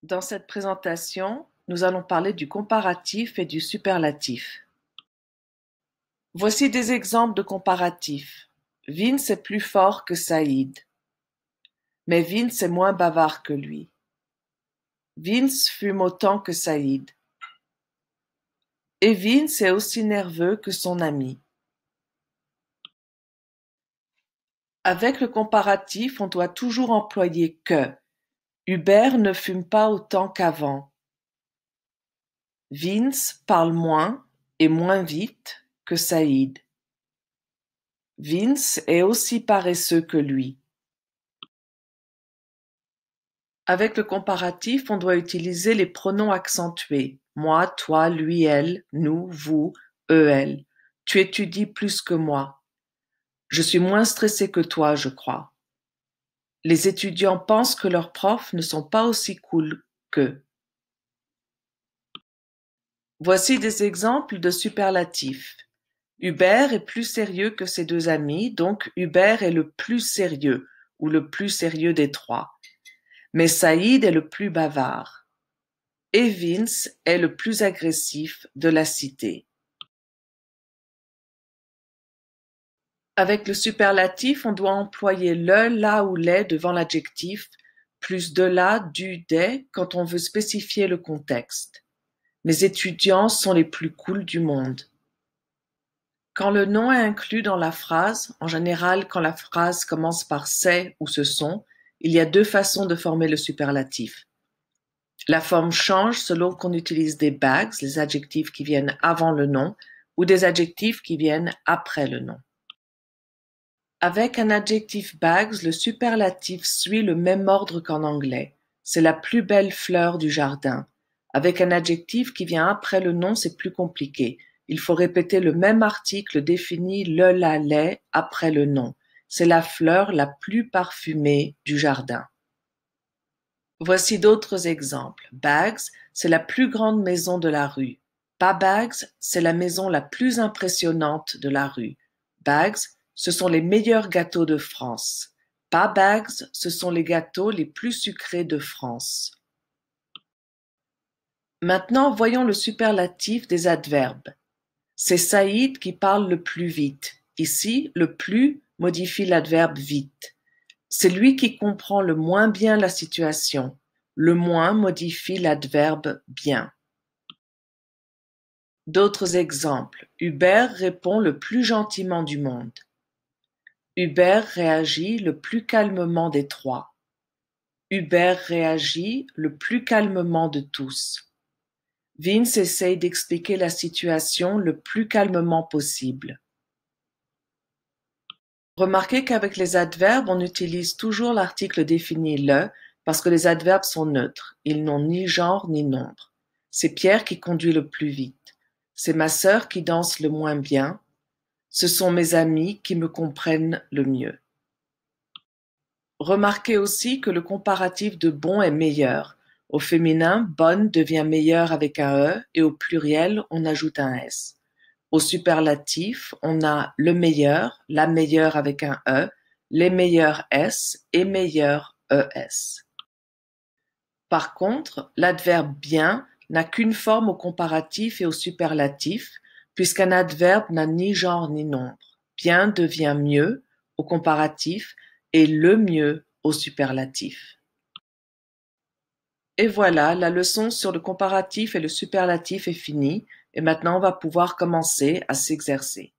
Dans cette présentation, nous allons parler du comparatif et du superlatif. Voici des exemples de comparatifs. Vince est plus fort que Saïd, mais Vince est moins bavard que lui. Vince fume autant que Saïd. Et Vince est aussi nerveux que son ami. Avec le comparatif, on doit toujours employer que. Hubert ne fume pas autant qu'avant. Vince parle moins et moins vite que Saïd. Vince est aussi paresseux que lui. Avec le comparatif, on doit utiliser les pronoms accentués. Moi, toi, lui, elle, nous, vous, eux, elles. Tu étudies plus que moi. Je suis moins stressé que toi, je crois. Les étudiants pensent que leurs profs ne sont pas aussi cool qu'eux. Voici des exemples de superlatifs. Hubert est plus sérieux que ses deux amis, donc Hubert est le plus sérieux, ou le plus sérieux des trois. Mais Saïd est le plus bavard. Et Vince est le plus agressif de la cité. Avec le superlatif, on doit employer le, la ou les devant l'adjectif, plus de la, du, des quand on veut spécifier le contexte. Mes étudiants sont les plus cools du monde. Quand le nom est inclus dans la phrase, en général quand la phrase commence par c'est ou ce sont, il y a deux façons de former le superlatif. La forme change selon qu'on utilise des bags, les adjectifs qui viennent avant le nom, ou des adjectifs qui viennent après le nom. Avec un adjectif bags, le superlatif suit le même ordre qu'en anglais. C'est la plus belle fleur du jardin. Avec un adjectif qui vient après le nom, c'est plus compliqué. Il faut répéter le même article défini le, la, les après le nom. C'est la fleur la plus parfumée du jardin. Voici d'autres exemples. Bags, c'est la plus grande maison de la rue. Pas Bags, c'est la maison la plus impressionnante de la rue. Bags, ce sont les meilleurs gâteaux de France. Pas Bags, ce sont les gâteaux les plus sucrés de France. Maintenant, voyons le superlatif des adverbes. C'est Saïd qui parle le plus vite. Ici, le plus modifie l'adverbe vite. C'est lui qui comprend le moins bien la situation. Le moins modifie l'adverbe bien. D'autres exemples. Hubert répond le plus gentiment du monde. Hubert réagit le plus calmement des trois. Hubert réagit le plus calmement de tous. Vince essaye d'expliquer la situation le plus calmement possible. Remarquez qu'avec les adverbes, on utilise toujours l'article défini le parce que les adverbes sont neutres. Ils n'ont ni genre ni nombre. C'est Pierre qui conduit le plus vite. C'est ma sœur qui danse le moins bien. Ce sont mes amis qui me comprennent le mieux. Remarquez aussi que le comparatif de bon est meilleur. Au féminin, bonne devient meilleure avec un E et au pluriel, on ajoute un S. Au superlatif, on a le meilleur, la meilleure avec un E, les meilleurs S et meilleur ES. Par contre, l'adverbe bien n'a qu'une forme au comparatif et au superlatif, puisqu'un adverbe n'a ni genre ni nombre. Bien devient mieux au comparatif et le mieux au superlatif. Et voilà, la leçon sur le comparatif et le superlatif est finie, et maintenant on va pouvoir commencer à s'exercer.